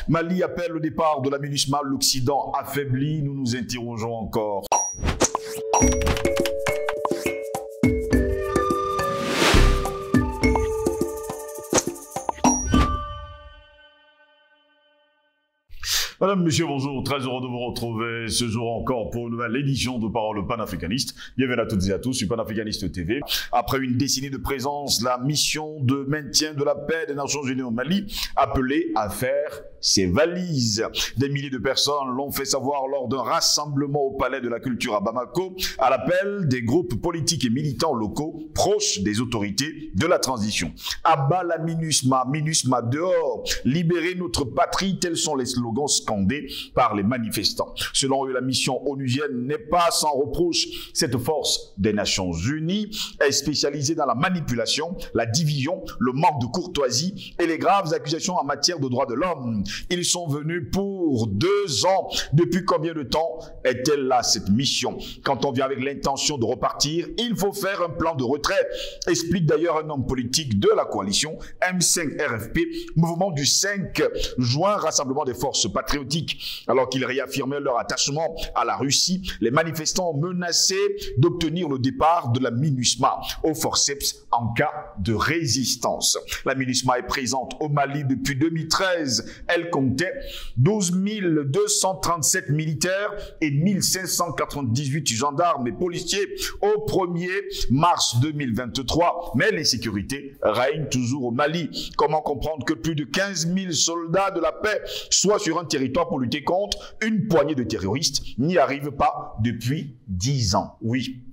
Mali appelle au départ de la MINUSMA, l'Occident affaibli. Nous nous interrogeons encore. Madame, Monsieur, bonjour. Très heureux de vous retrouver ce jour encore pour une nouvelle édition de Parole panafricaniste. Bienvenue à toutes et à tous sur Panafricaniste TV. Après une décennie de présence, la mission de maintien de la paix des Nations Unies au Mali, appelée à faire ses valises. Des milliers de personnes l'ont fait savoir lors d'un rassemblement au Palais de la Culture à Bamako, à l'appel des groupes politiques et militants locaux proches des autorités de la transition. À bas la MINUSMA, MINUSMA dehors, libérer notre patrie, tels sont les slogans scandés par les manifestants. Selon eux, la mission onusienne n'est pas sans reproche. Cette force des Nations Unies est spécialisée dans la manipulation, la division, le manque de courtoisie et les graves accusations en matière de droits de l'homme. Ils sont venus pour 2 ans. Depuis combien de temps est-elle là, cette mission? Quand on vient avec l'intention de repartir, il faut faire un plan de retrait, explique d'ailleurs un homme politique de la coalition M5 RFP, mouvement du 5 juin, rassemblement des forces patriotiques. Alors qu'ils réaffirmaient leur attachement à la Russie, les manifestants ont menacé d'obtenir le départ de la MINUSMA au forceps en cas de résistance. La MINUSMA est présente au Mali depuis 2013. Elle comptait 12 237 militaires et 1598 gendarmes et policiers au 1er mars 2023. Mais l'insécurité règne toujours au Mali. Comment comprendre que plus de 15 000 soldats de la paix soient sur un territoire pour lutter contre une poignée de terroristes n'y arrivent pas depuis 10 ans? Oui.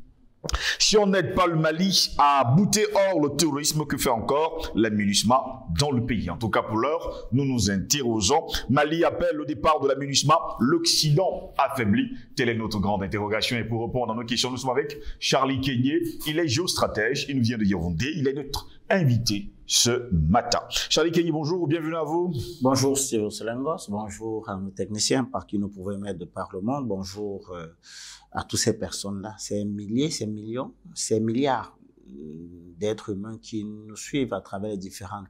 Si on n'aide pas le Mali à bouter hors le terrorisme, que fait encore la MINUSMA dans le pays? En tout cas, pour l'heure, nous nous interrogeons. Mali appelle au départ de la MINUSMA, l'Occident affaibli. Telle est notre grande interrogation. Et pour répondre à nos questions, nous sommes avec Charlie Kenyé. Il est géostratège, il nous vient de Yaoundé. Il est notre invité ce matin. Charlie Kenyé, bonjour, bienvenue à vous. Bonjour Steve Selengos, bonjour à nos techniciens par qui nous pouvons mettre de par le monde, bonjour à toutes ces personnes-là, ces milliers, ces millions, ces milliards d'êtres humains qui nous suivent à travers les différentes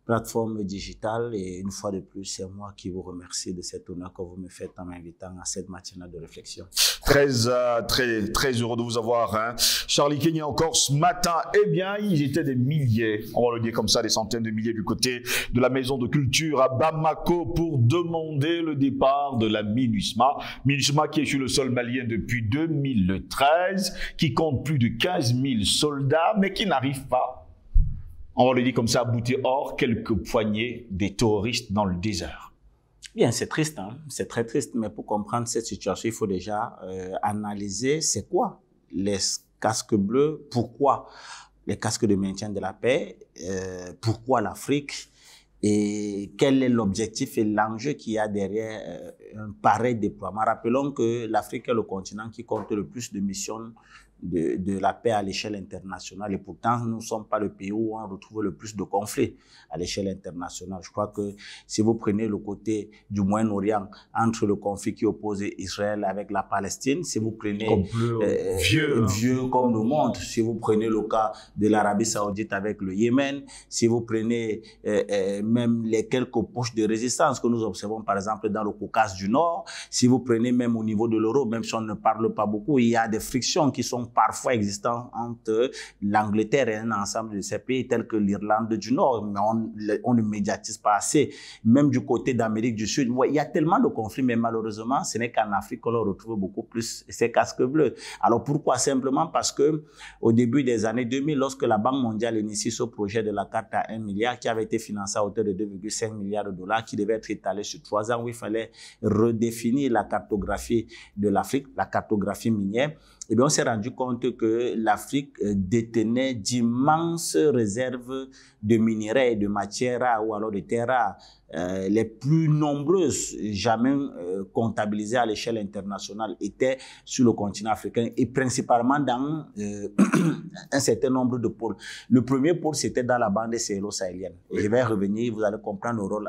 plateformes digitales. Et une fois de plus, c'est moi qui vous remercie de cet honneur que vous me faites en m'invitant à cette matinale de réflexion. Très heureux de vous avoir, hein. Charlie Kenyé, encore ce matin, eh bien, ils étaient des milliers, on va le dire comme ça, des centaines de milliers du côté de la maison de culture à Bamako pour demander le départ de la MINUSMA. MINUSMA qui est sur le sol malien depuis 2013, qui compte plus de 15 000 soldats, mais qui n'arrive pas, on va le dire comme ça, à bouter hors quelques poignées des terroristes dans le désert. Bien, c'est triste, hein? C'est très triste, mais pour comprendre cette situation, il faut déjà analyser c'est quoi les casques bleus, pourquoi les casques de maintien de la paix, pourquoi l'Afrique et quel est l'objectif et l'enjeu qu'il y a derrière un pareil déploiement. Rappelons que l'Afrique est le continent qui compte le plus de missions de la paix à l'échelle internationale. Et pourtant, nous ne sommes pas le pays où on retrouve le plus de conflits à l'échelle internationale. Je crois que si vous prenez le côté du Moyen-Orient, entre le conflit qui oppose Israël avec la Palestine, si vous prenez vieux comme le monde, si vous prenez le cas de l'Arabie Saoudite avec le Yémen, si vous prenez même les quelques poches de résistance que nous observons par exemple dans le Caucase du Nord, si vous prenez même au niveau de l'Europe, même si on ne parle pas beaucoup, il y a des frictions qui sont parfois existants entre l'Angleterre et un ensemble de ces pays tels que l'Irlande du Nord, mais on ne médiatise pas assez. Même du côté d'Amérique du Sud, il y a tellement de conflits, mais malheureusement, ce n'est qu'en Afrique qu'on retrouve beaucoup plus ces casques bleus. Alors pourquoi? Simplement parce que au début des années 2000, lorsque la Banque mondiale initie ce projet de la carte à 1 milliard qui avait été financé à hauteur de 2,5 milliards de dollars, qui devait être étalé sur 3 ans, où il fallait redéfinir la cartographie de l'Afrique, la cartographie minière, eh bien, on s'est rendu compte que l'Afrique détenait d'immenses réserves de minerais et de matières rares ou alors de terres rares, les plus nombreuses jamais comptabilisées à l'échelle internationale étaient sur le continent africain et principalement dans un certain nombre de pôles. Le premier pôle, c'était dans la bande sahélo-sahélienne. Oui. Je vais revenir, vous allez comprendre le rôle,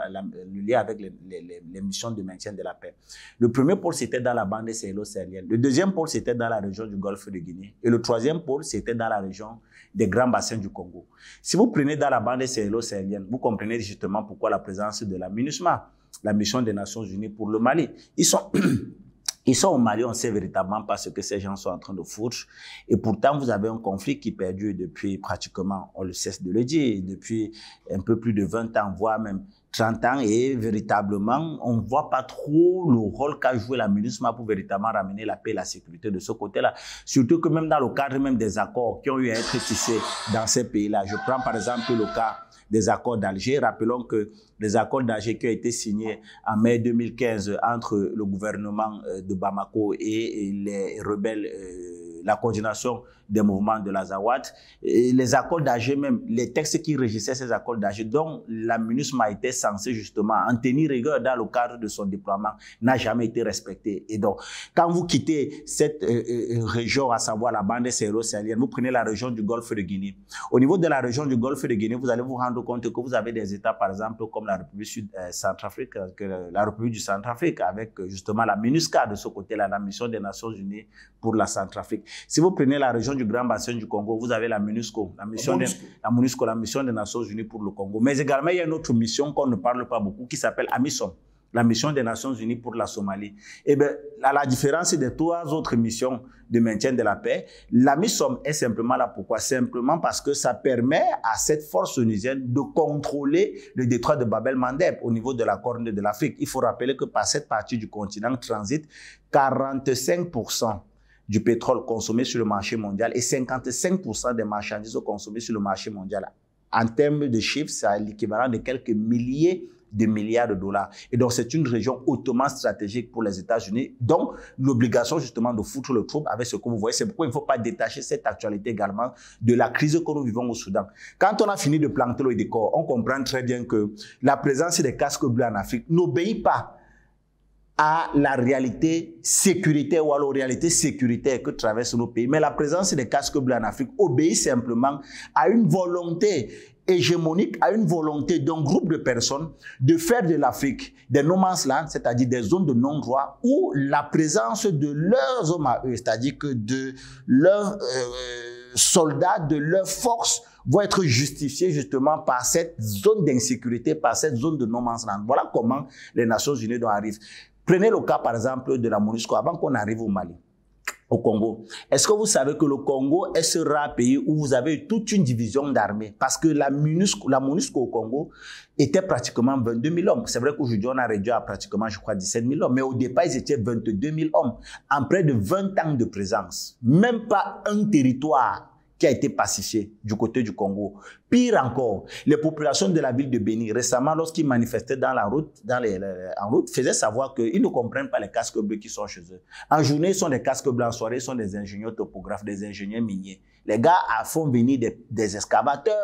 le lien avec les missions de maintien de la paix. Le premier pôle, c'était dans la bande sahélo-sahélienne. Le deuxième pôle, c'était dans la région du Golfe de Guinée. Et le troisième pôle, c'était dans la région des grands bassins du Congo. Si vous prenez dans la bande sahélo-sahélienne, vous comprenez justement pourquoi la présence de la MINUSMA. la mission des Nations Unies pour le Mali. Ils sont au Mali, on ne sait véritablement pas ce que ces gens sont en train de foutre. Et pourtant, vous avez un conflit qui perdure depuis pratiquement, on le cesse de le dire, depuis un peu plus de 20 ans, voire même 30 ans. Et véritablement, on ne voit pas trop le rôle qu'a joué la MINUSMA pour véritablement ramener la paix et la sécurité de ce côté-là. Surtout que même dans le cadre même des accords qui ont eu à être tissés dans ces pays-là. Je prends par exemple le cas des accords d'Alger. Rappelons que les accords d'Alger qui ont été signés en mai 2015 entre le gouvernement de Bamako et les rebelles, la coordination des mouvements de l'Azawad, les accords d'Alger même, les textes qui régissaient ces accords d'Alger, dont la MINUSMA était censée justement en tenir rigueur dans le cadre de son déploiement, n'a jamais été respecté. Et donc, quand vous quittez cette région, à savoir la bande sahélo-sahélienne, vous prenez la région du Golfe de Guinée. Au niveau de la région du Golfe de Guinée, vous allez vous rendre compte que vous avez des États, par exemple, comme la République Centrafrique, la République du Centrafrique, avec justement la MINUSCA de ce côté-là, la mission des Nations Unies pour la Centrafrique. Si vous prenez la région du Grand Bassin du Congo, vous avez la MINUSCO, la mission des Nations Unies pour le Congo. Mais également, il y a une autre mission qu'on ne parle pas beaucoup qui s'appelle AMISOM, la mission des Nations Unies pour la Somalie. Et bien, à la différence des 3 autres missions de maintien de la paix, l'AMISOM est simplement là. Pourquoi? Simplement parce que ça permet à cette force onusienne de contrôler le détroit de Bab el-Mandeb au niveau de la Corne de l'Afrique. Il faut rappeler que par cette partie du continent transite 45% du pétrole consommé sur le marché mondial et 55% des marchandises consommées sur le marché mondial. En termes de chiffres, c'est l'équivalent de quelques milliers de milliards de dollars. Et donc, c'est une région hautement stratégique pour les États-Unis. Donc, l'obligation justement de foutre le trouble avec ce que vous voyez. C'est pourquoi il ne faut pas détacher cette actualité également de la crise que nous vivons au Soudan. Quand on a fini de planter le décor, on comprend très bien que la présence des casques bleus en Afrique n'obéit pas à la réalité sécuritaire ou à la réalité sécuritaire que traversent nos pays. Mais la présence des casques bleus en Afrique obéit simplement à une volonté hégémonique, à une volonté d'un groupe de personnes de faire de l'Afrique des no man's land, c'est-à-dire des zones de non-droit, où la présence de leurs hommes à eux, c'est-à-dire que de leurs soldats, de leurs forces, vont être justifiés justement par cette zone d'insécurité, par cette zone de no man's land. Voilà comment les Nations Unies en arrivent. Prenez le cas, par exemple, de la MONUSCO, avant qu'on arrive au Mali, au Congo. Est-ce que vous savez que le Congo est ce rare pays où vous avez toute une division d'armée? Parce que la MONUSCO au Congo était pratiquement 22 000 hommes. C'est vrai qu'aujourd'hui, on a réduit à pratiquement, je crois, 17 000 hommes. Mais au départ, ils étaient 22 000 hommes, en près de 20 ans de présence. Même pas un territoire qui a été pacifié du côté du Congo. Pire encore, les populations de la ville de Béni, récemment, lorsqu'ils manifestaient dans la route, en route, faisaient savoir qu'ils ne comprennent pas les casques bleus qui sont chez eux. En journée, ils sont des casques bleus, en soirée, ils sont des ingénieurs topographes, des ingénieurs miniers. Les gars font venir des excavateurs,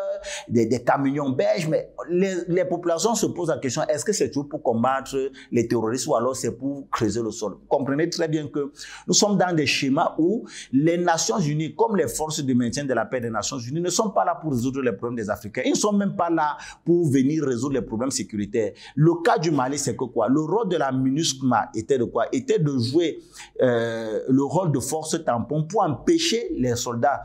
des camions belges, mais les populations se posent la question, est-ce que c'est tout pour combattre les terroristes ou alors c'est pour creuser le sol? Vous comprenez très bien que nous sommes dans des schémas où les Nations Unies, comme les forces de maintien de la paix des Nations Unies, ne sont pas là pour résoudre les problèmes des Africains. Ils ne sont même pas là pour venir résoudre les problèmes sécuritaires. Le cas du Mali, c'est que quoi? Le rôle de la MINUSMA était de quoi? Était de jouer le rôle de force tampon pour empêcher les soldats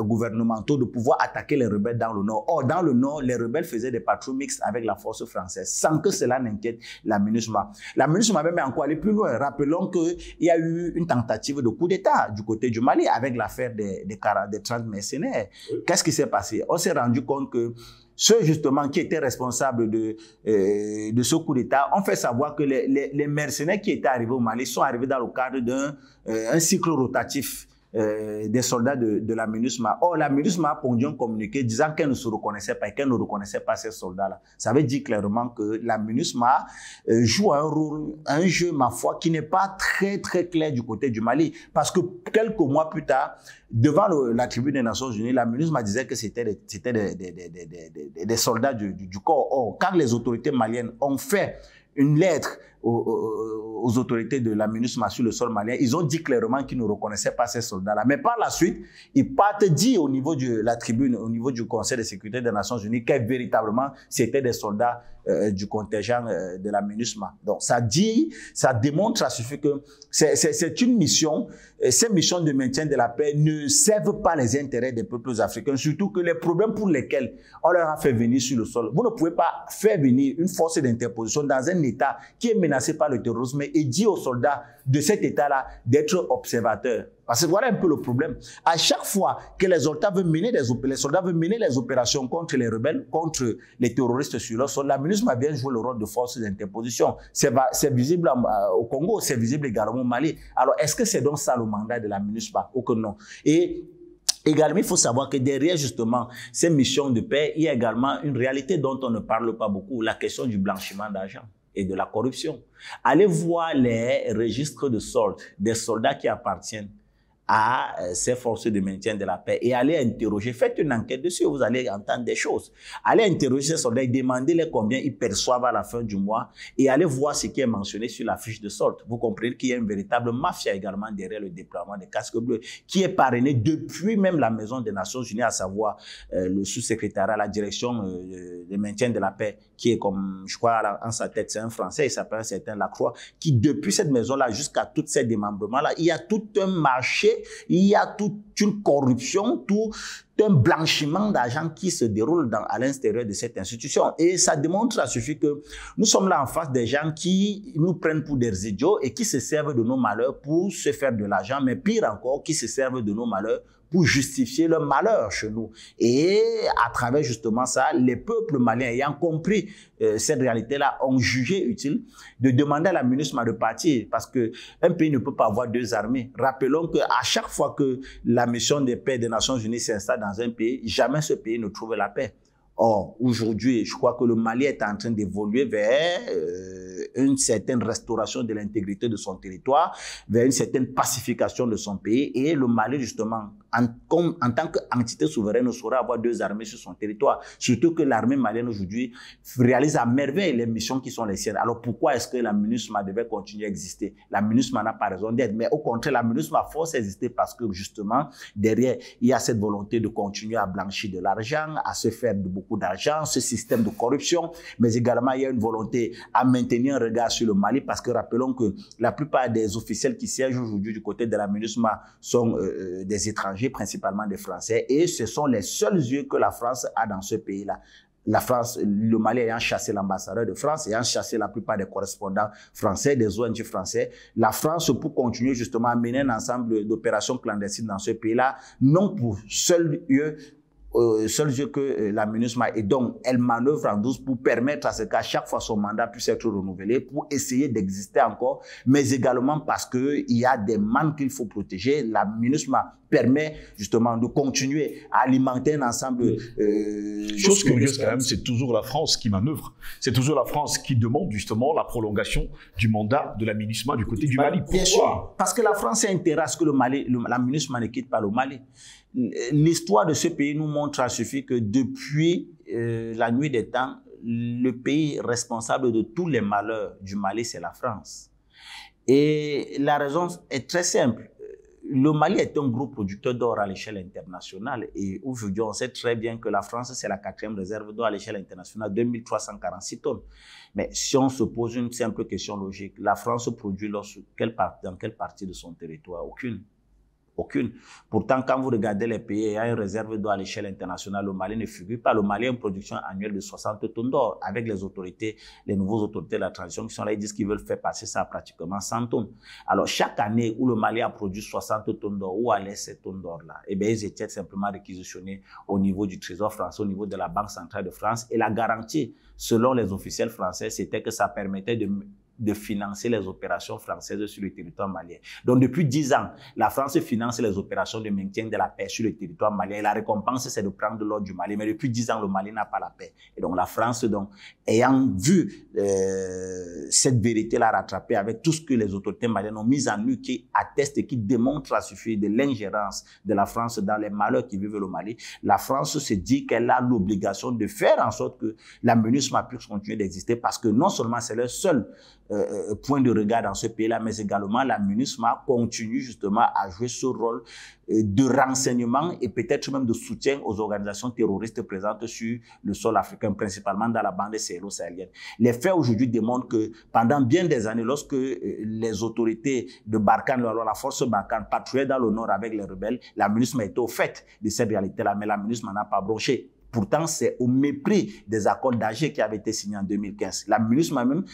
gouvernementaux de pouvoir attaquer les rebelles dans le nord. Or, dans le nord, les rebelles faisaient des patrouilles mixtes avec la force française, sans que cela n'inquiète la MINUSMA. La MINUSMA même encore allé plus loin. Rappelons qu'il y a eu une tentative de coup d'État du côté du Mali avec l'affaire des 30 mercenaires. Qu'est-ce qui s'est passé? On s'est rendu compte que ceux justement qui étaient responsables de ce coup d'État ont fait savoir que les mercenaires qui étaient arrivés au Mali sont arrivés dans le cadre d'un cycle rotatif des soldats de la MINUSMA. Or, la MINUSMA a pondu un communiqué disant qu'elle ne se reconnaissait pas et qu'elle ne reconnaissait pas ces soldats-là. Ça veut dire clairement que la MINUSMA joue un jeu, ma foi, qui n'est pas très clair du côté du Mali. Parce que quelques mois plus tard, devant la tribune des Nations Unies, la MINUSMA disait que c'était des soldats du corps. Or, quand les autorités maliennes ont fait une lettre aux autorités de la MINUSMA sur le sol malien, ils ont dit clairement qu'ils ne reconnaissaient pas ces soldats-là. Mais par la suite, ils partent dire au niveau de la tribune, au niveau du Conseil de sécurité des Nations Unies, que véritablement, c'était des soldats du contingent de la MINUSMA. Donc, ça démontre, ça suffit que c'est une mission. Ces missions de maintien de la paix ne servent pas les intérêts des peuples africains, surtout que les problèmes pour lesquels on leur a fait venir sur le sol. Vous ne pouvez pas faire venir une force d'interposition dans un État qui est menacé par le terrorisme et dire aux soldats de cet État-là d'être observateurs. Parce que voilà un peu le problème. À chaque fois que les soldats veulent mener les opérations contre les rebelles, contre les terroristes sur leur sol, la MINUSMA vient jouer le rôle de force d'interposition. C'est visible au Congo, c'est visible également au Mali. Alors, est-ce que c'est donc ça le mandat de la MINUSMA ou que non? Et également, il faut savoir que derrière justement ces missions de paix, il y a également une réalité dont on ne parle pas beaucoup, la question du blanchiment d'argent et de la corruption. Allez voir les registres de soldes des soldats qui appartiennent à ces forces de maintien de la paix et allez interroger, faites une enquête dessus, vous allez entendre des choses. Allez interroger ces soldats, demandez-les combien ils perçoivent à la fin du mois et allez voir ce qui est mentionné sur la fiche de solde. Vous comprenez qu'il y a une véritable mafia également derrière le déploiement des casques bleus qui est parrainé depuis même la Maison des Nations Unies, à savoir le sous-secrétariat à la direction de maintien de la paix qui est comme, je crois, en sa tête, c'est un Français, il s'appelle un certain Lacroix, qui depuis cette maison-là jusqu'à tous ces démembrements-là, il y a tout un marché, il y a toute une corruption, tout un blanchiment d'argent qui se déroule à l'intérieur de cette institution. Et ça démontre, ça suffit que nous sommes là en face des gens qui nous prennent pour des idiots et qui se servent de nos malheurs pour se faire de l'argent, mais pire encore, qui se servent de nos malheurs pour justifier leur malheur chez nous. Et à travers justement ça, les peuples maliens ayant compris cette réalité-là ont jugé utile de demander à la MINUSMA de partir parce qu'un pays ne peut pas avoir deux armées. Rappelons qu'à chaque fois que la mission de paix des Nations Unies s'installe dans un pays, jamais ce pays ne trouve la paix. Or, aujourd'hui, je crois que le Mali est en train d'évoluer vers une certaine restauration de l'intégrité de son territoire, vers une certaine pacification de son pays. Et le Mali, justement, en tant qu'entité souveraine, ne saura avoir deux armées sur son territoire. Surtout que l'armée malienne aujourd'hui réalise à merveille les missions qui sont les siennes. Alors pourquoi est-ce que la MINUSMA devait continuer à exister? La MINUSMA n'a pas raison d'être, mais au contraire, la MINUSMA force à exister parce que justement, derrière, il y a cette volonté de continuer à blanchir de l'argent, à se faire de beaucoup d'argent, ce système de corruption, mais également il y a une volonté à maintenir un regard sur le Mali parce que rappelons que la plupart des officiels qui siègent aujourd'hui du côté de la MINUSMA sont des étrangers, principalement des Français, et ce sont les seuls yeux que la France a dans ce pays-là. La France, le Mali ayant chassé l'ambassadeur de France, ayant chassé la plupart des correspondants français, des ONG français, la France, pour continuer justement à mener un ensemble d'opérations clandestines dans ce pays-là, non pour seul yeux que la MINUSMA, et donc elle manœuvre en douce pour permettre à ce qu'à chaque fois son mandat puisse être renouvelé, pour essayer d'exister encore, mais également parce qu'il y a des mannes qu'il faut protéger. La MINUSMA permet justement de continuer à alimenter un ensemble chose curieuse quand même, c'est toujours la France qui manœuvre. C'est toujours la France qui demande justement la prolongation du mandat de la MINUSMA du côté du Mali. Bien sûr, parce que la France a intérêt à ce que la MINUSMA ne quitte pas le Mali. L'histoire de ce pays nous montre à suffit que depuis la nuit des temps, le pays responsable de tous les malheurs du Mali, c'est la France. Et la raison est très simple. Le Mali est un gros producteur d'or à l'échelle internationale et aujourd'hui, on sait très bien que la France, c'est la 4e réserve d'or à l'échelle internationale, 2346 tonnes. Mais si on se pose une simple question logique, la France produit dans quelle partie de son territoire? Aucune. Aucune. Pourtant, quand vous regardez les pays ayant une réserve d'or à l'échelle internationale, le Mali ne figure pas. Le Mali a une production annuelle de 60 tonnes d'or. Avec les autorités, les nouvelles autorités de la transition qui sont là, ils disent qu'ils veulent faire passer ça à pratiquement 100 tonnes. Alors, chaque année où le Mali a produit 60 tonnes d'or, où allaient ces tonnes d'or-là? Eh bien, ils étaient simplement réquisitionnés au niveau du Trésor français, au niveau de la Banque centrale de France. Et la garantie, selon les officiels français, c'était que ça permettait de financer les opérations françaises sur le territoire malien. Donc, depuis 10 ans, la France finance les opérations de maintien de la paix sur le territoire malien. Et la récompense, c'est de prendre l'ordre du Mali. Mais depuis 10 ans, le Mali n'a pas la paix. Et donc, la France, donc, ayant vu cette vérité-là rattrapée avec tout ce que les autorités maliennes ont mis en nu, qui atteste et qui démontre à suffire de l'ingérence de la France dans les malheurs qui vivent le Mali, la France se dit qu'elle a l'obligation de faire en sorte que la MINUSMA puisse continuer d'exister parce que non seulement c'est leur seul point de regard dans ce pays-là, mais également la MINUSMA continue justement à jouer ce rôle de renseignement et peut-être même de soutien aux organisations terroristes présentes sur le sol africain, principalement dans la bande sahélo-sahélienne. Les faits aujourd'hui démontrent que pendant bien des années, lorsque les autorités de Barkhane, alors la force Barkhane, patrouillaient dans le nord avec les rebelles, la MINUSMA était au fait de cette réalité-là, mais la MINUSMA n'a pas broché. Pourtant, c'est au mépris des accords d'Alger qui avaient été signés en 2015. La MINUSMA même,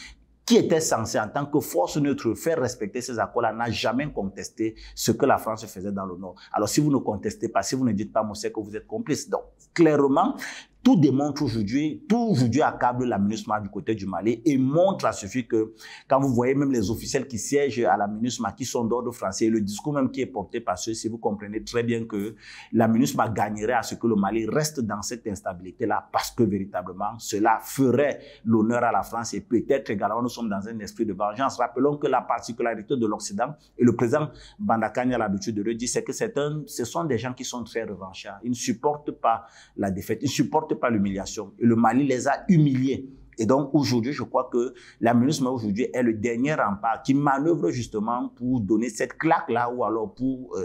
qui était censée en tant que force neutre faire respecter ces accords-là, n'a jamais contesté ce que la France faisait dans le Nord. Alors si vous ne contestez pas, si vous ne dites pas, moi, c'est que vous êtes complice. Donc, clairement, tout démontre aujourd'hui, tout aujourd'hui accable la MINUSMA du côté du Mali et montre à suffit que quand vous voyez même les officiels qui siègent à la MINUSMA, qui sont d'ordre français, et le discours même qui est porté par ceux-ci, vous comprenez très bien que la MINUSMA gagnerait à ce que le Mali reste dans cette instabilité-là parce que véritablement, cela ferait l'honneur à la France et peut-être également nous sommes dans un esprit de vengeance. Rappelons que la particularité de l'Occident, et le président Bandakani a l'habitude de le dire, c'est que ce sont des gens qui sont très revanchards. Ils ne supportent pas la défaite, ils ne supportent pas l'humiliation. Et le Mali les a humiliés. Et donc aujourd'hui, je crois que la MINUSMA aujourd'hui est le dernier rempart qui manœuvre justement pour donner cette claque-là ou alors pour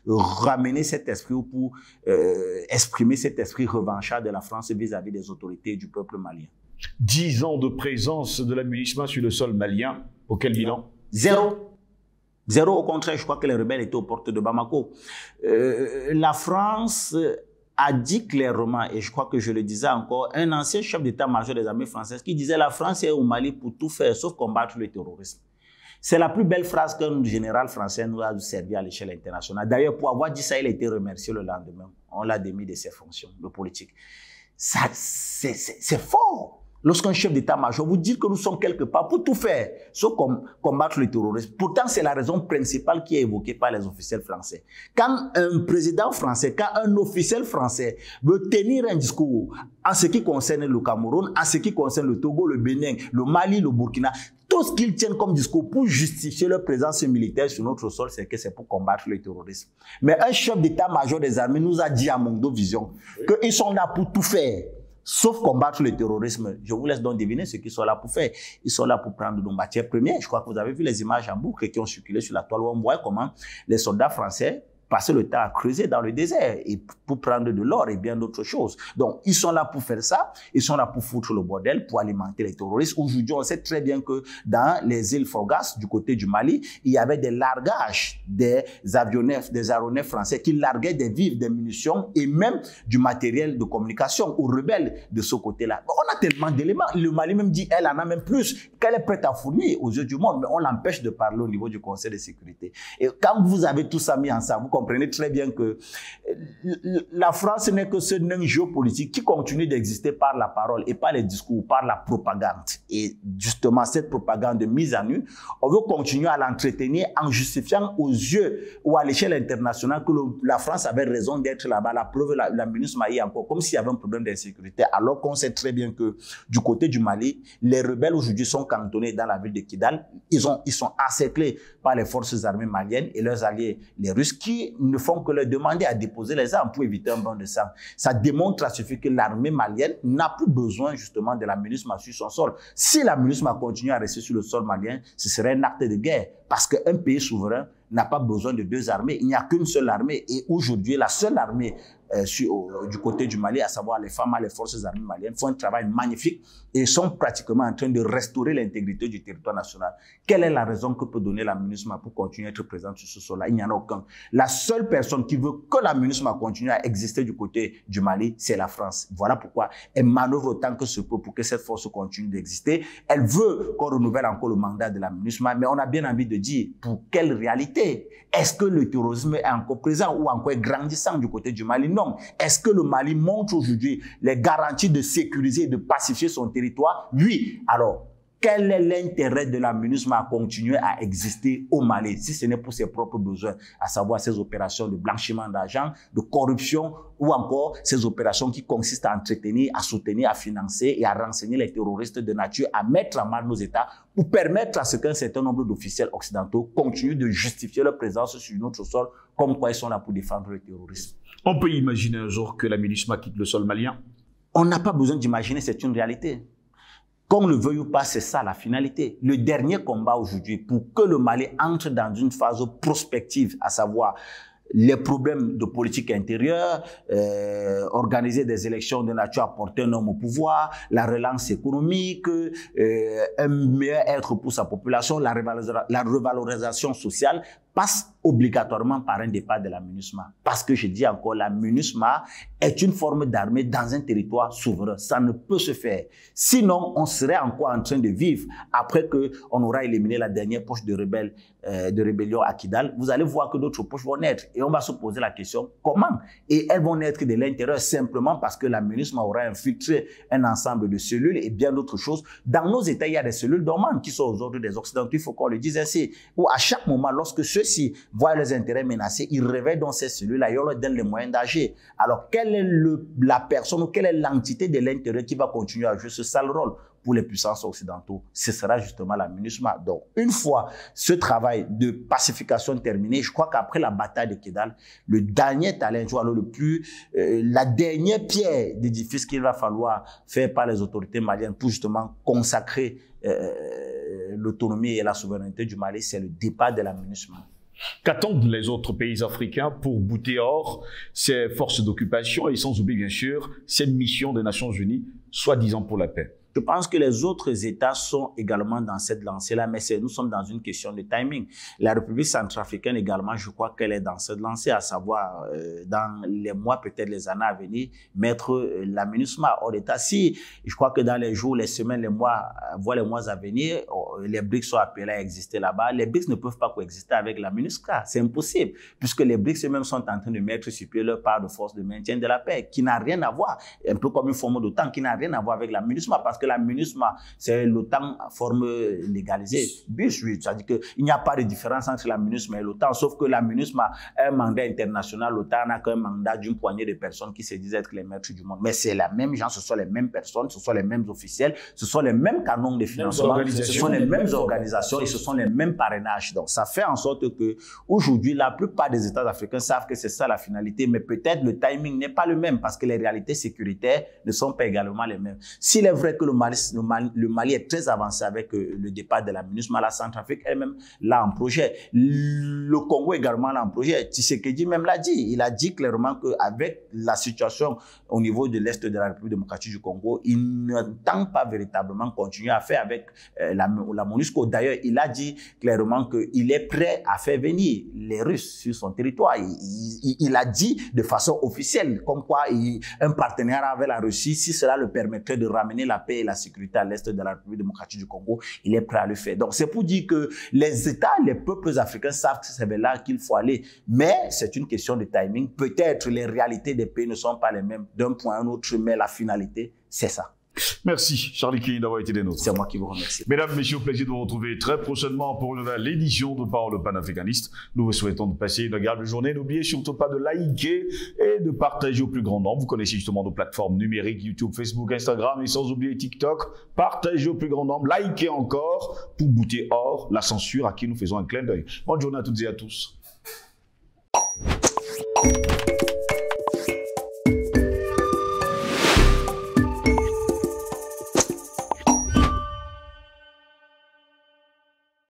ramener cet esprit ou pour exprimer cet esprit revanchard de la France vis-à-vis des autorités du peuple malien. 10 ans de présence de la MINUSMA sur le sol malien. Auquel bilan? Zéro. Zéro, au contraire, je crois que les rebelles étaient aux portes de Bamako. La France a dit clairement, et je crois que je le disais encore, un ancien chef d'état-major des armées françaises qui disait la France est au Mali pour tout faire sauf combattre le terrorisme. C'est la plus belle phrase qu'un général français nous a servi à l'échelle internationale. D'ailleurs, pour avoir dit ça, il a été remercié le lendemain. On l'a démis de ses fonctions de politique. C'est fort. Lorsqu'un chef d'état-major vous dit que nous sommes quelque part pour tout faire, sauf combattre le terrorisme. Pourtant, c'est la raison principale qui est évoquée par les officiels français. Quand un président français, quand un officiel français veut tenir un discours en ce qui concerne le Cameroun, en ce qui concerne le Togo, le Bénin, le Mali, le Burkina, tout ce qu'ils tiennent comme discours pour justifier leur présence militaire sur notre sol, c'est que c'est pour combattre le terrorisme. Mais un chef d'état-major des armées nous a dit à Mondo Vision qu'ils sont là pour tout faire, sauf combattre le terrorisme. Je vous laisse donc deviner ce qu'ils sont là pour faire. Ils sont là pour prendre nos matières premières. Je crois que vous avez vu les images en boucle qui ont circulé sur la toile où on voit comment les soldats français passer le temps à creuser dans le désert et pour prendre de l'or et bien d'autres choses. Donc, ils sont là pour faire ça. Ils sont là pour foutre le bordel, pour alimenter les terroristes. Aujourd'hui, on sait très bien que dans les îles Forgas, du côté du Mali, il y avait des largages des aéronefs français qui larguaient des vivres, des munitions et même du matériel de communication aux rebelles de ce côté-là. On a tellement d'éléments. Le Mali même dit, elle en a même plus, qu'elle est prête à fournir aux yeux du monde, mais on l'empêche de parler au niveau du Conseil de sécurité. Et quand vous avez tout ça mis ensemble, vous comprenez très bien que la France n'est que ce nain géopolitique qui continue d'exister par la parole et par les discours, par la propagande. Et justement, cette propagande mise à nu, on veut continuer à l'entretenir en justifiant aux yeux ou à l'échelle internationale que la France avait raison d'être là-bas. La preuve, la MINUSMA y est encore, comme s'il y avait un problème d'insécurité, alors qu'on sait très bien que du côté du Mali, les rebelles aujourd'hui sont cantonnés dans la ville de Kidal. Ils sont encerclés par les forces armées maliennes et leurs alliés, les Russes, qui ne font que leur demander à déposer les armes pour éviter un bain de sang. Ça démontre à ce fait que l'armée malienne n'a plus besoin justement de la MINUSMA sur son sol. Si la MINUSMA continue à rester sur le sol malien, ce serait un acte de guerre parce qu'un pays souverain n'a pas besoin de deux armées. Il n'y a qu'une seule armée et aujourd'hui, la seule armée du côté du Mali, à savoir les FAMA, les forces armées maliennes, font un travail magnifique et sont pratiquement en train de restaurer l'intégrité du territoire national. Quelle est la raison que peut donner la MINUSMA pour continuer à être présente sur ce sol-là? Il n'y en a aucun. La seule personne qui veut que la MINUSMA continue à exister du côté du Mali, c'est la France. Voilà pourquoi elle manœuvre autant que ce peut pour que cette force continue d'exister. Elle veut qu'on renouvelle encore le mandat de la MINUSMA, mais on a bien envie de dire pour quelle réalité? Est-ce que le terrorisme est encore présent ou encore grandissant du côté du Mali? Non. Est-ce que le Mali montre aujourd'hui les garanties de sécuriser et de pacifier son territoire? Oui. Alors, quel est l'intérêt de la MINUSMA à continuer à exister au Mali si ce n'est pour ses propres besoins, à savoir ces opérations de blanchiment d'argent, de corruption ou encore ces opérations qui consistent à entretenir, à soutenir, à financer et à renseigner les terroristes de nature à mettre en mal nos États pour permettre à ce qu'un certain nombre d'officiels occidentaux continuent de justifier leur présence sur notre sol comme quoi ils sont là pour défendre le terrorisme. On peut imaginer un jour que la MINUSMA quitte le sol malien? On n'a pas besoin d'imaginer, c'est une réalité. Qu'on le veuille ou pas, c'est ça la finalité. Le dernier combat aujourd'hui, pour que le Mali entre dans une phase prospective, à savoir les problèmes de politique intérieure, organiser des élections de nature à porter un homme au pouvoir, la relance économique, un meilleur être pour sa population, la revalorisation sociale, passe obligatoirement par un départ de la MINUSMA. Parce que je dis encore, la MINUSMA est une forme d'armée dans un territoire souverain. Ça ne peut se faire. Sinon, on serait encore en train de vivre après qu'on aura éliminé la dernière poche de rébellion à Kidal. Vous allez voir que d'autres poches vont naître. Et on va se poser la question, comment? Et elles vont naître de l'intérieur simplement parce que la MINUSMA aura infiltré un ensemble de cellules et bien d'autres choses. Dans nos États, il y a des cellules dormantes qui sont aux ordres des Occidentaux. Il faut qu'on le dise ainsi. Où à chaque moment, lorsque ceux-ci voient leurs intérêts menacés, ils réveillent dans ces cellules-là et on leur donne les moyens d'agir. Alors, quelle est la personne ou quelle est l'entité de l'intérieur qui va continuer à jouer ce sale rôle pour les puissances occidentaux? Ce sera justement la MINUSMA. Donc, une fois ce travail de pacification terminé, je crois qu'après la bataille de Kidal, le dernier talent, la dernière pierre d'édifice qu'il va falloir faire par les autorités maliennes pour justement consacrer l'autonomie et la souveraineté du Mali, c'est le départ de la MINUSMA. Qu'attendent les autres pays africains pour bouter hors ces forces d'occupation et sans oublier bien sûr cette mission des Nations Unies, soi-disant pour la paix? Je pense que les autres États sont également dans cette lancée-là, mais nous sommes dans une question de timing. La République centrafricaine également, je crois qu'elle est dans cette lancée, à savoir dans les mois, peut-être les années à venir, mettre la MINUSMA hors d'état. Si, je crois que dans les jours, les semaines, les mois, voire les mois à venir, les BRICS sont appelés à exister là-bas. Les BRICS ne peuvent pas coexister avec la MINUSMA. C'est impossible, puisque les BRICS eux-mêmes sont en train de mettre sur pied leur part de force de maintien de la paix, qui n'a rien à voir, un peu comme une forme d'OTAN, qui n'a rien à voir avec la MINUSMA, parce que la MINUSMA, c'est l'OTAN forme légalisée. Oui, c'est-à-dire qu'il n'y a pas de différence entre la MINUSMA et l'OTAN, sauf que la MINUSMA a un mandat international, l'OTAN n'a qu'un mandat d'une poignée de personnes qui se disent être les maîtres du monde. Mais c'est la même gens, ce sont les mêmes personnes, ce sont les mêmes officiels, ce sont les mêmes canons de financement, ce sont les mêmes organisations et ce sont les mêmes parrainages. Donc ça fait en sorte que aujourd'hui, la plupart des États africains savent que c'est ça la finalité, mais peut-être le timing n'est pas le même parce que les réalités sécuritaires ne sont pas également les mêmes. S'il est vrai que le Mali est très avancé avec le départ de la MINUSMA, la Centrafrique elle-même l'a en projet. Le Congo également l'a en projet. Tshisekedi même l'a dit. Il a dit clairement qu'avec la situation au niveau de l'Est de la République démocratique du Congo, il n'entend pas véritablement continuer à faire avec la MONUSCO. D'ailleurs, il a dit clairement qu'il est prêt à faire venir les Russes sur son territoire. Il a dit de façon officielle, comme quoi un partenariat avec la Russie, si cela le permettrait de ramener la paix et la sécurité à l'Est de la République démocratique du Congo, il est prêt à le faire. Donc, c'est pour dire que les États, les peuples africains savent que c'est vers là qu'il faut aller. Mais c'est une question de timing. Peut-être les réalités des pays ne sont pas les mêmes d'un point à un autre, mais la finalité, c'est ça. Merci, Charlie King, d'avoir été des nôtres. C'est moi qui vous remercie. Mesdames, Messieurs, plaisir de vous retrouver très prochainement pour une nouvelle édition de Parole panafricaniste. Nous vous souhaitons de passer une agréable journée. N'oubliez surtout pas de liker et de partager au plus grand nombre. Vous connaissez justement nos plateformes numériques, YouTube, Facebook, Instagram et sans oublier TikTok. Partagez au plus grand nombre, likez encore pour bouter hors la censure à qui nous faisons un clin d'œil. Bonne journée à toutes et à tous.